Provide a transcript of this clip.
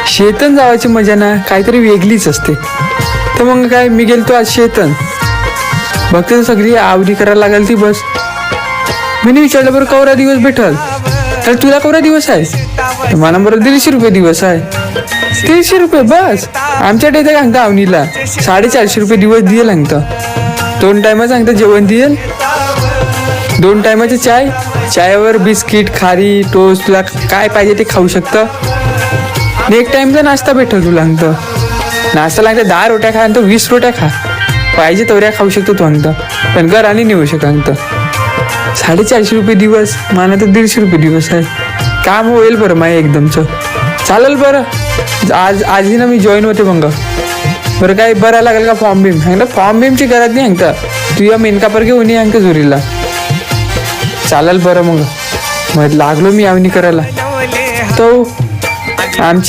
शेतन जावायची मजा ना काहीतरी वेगळीच असते. तर मग काय मी गेलतो आज शेतन. बघते सगळी आवडी करायला लागेल ती बस. मी विचारलं बरं कवरा दिवस भेटल. तर तुला कवरा दिवस आहे. तर मला बरं 150 रुपये दिवस आहे. 150 रुपये बस. आमच्या इथे सांगता आवनीला 450 रुपये दिवस दिल सांगतं. 2 टायमा सांगतं जेवण दिल. 2 टायमाचे चायवर बिस्किट खारी टोस्ट तुला काय पाहिजे ते खाऊ शकतं. 1 टाइमचा नाश्ता भेटल तुला सांगतं. नाश्ता लागतं 10 रोट्या खा आणि 20 रोट्या खा. पाहिजे तेवढ्या खाऊ शकतो तू सांगतं. पण घर आणि नेऊ शकतो सांगतं. 450 रुपये दिवस मला तर 150 रुपये दिवस आहे. काम होईल बरं माझ्या एकदमचं. चालेल बरं. आजही ना मी जॉईन होते मग. बरं काय बरं लागेल का फॉर्म बीम सांगता. फॉर्म बीमची गरज नाही सांगता. तुझ्या मेनकापर घेऊन ये सांगतं जोरीला. चालेल बरं मग लागलो मी आवनी करायला. तो आमची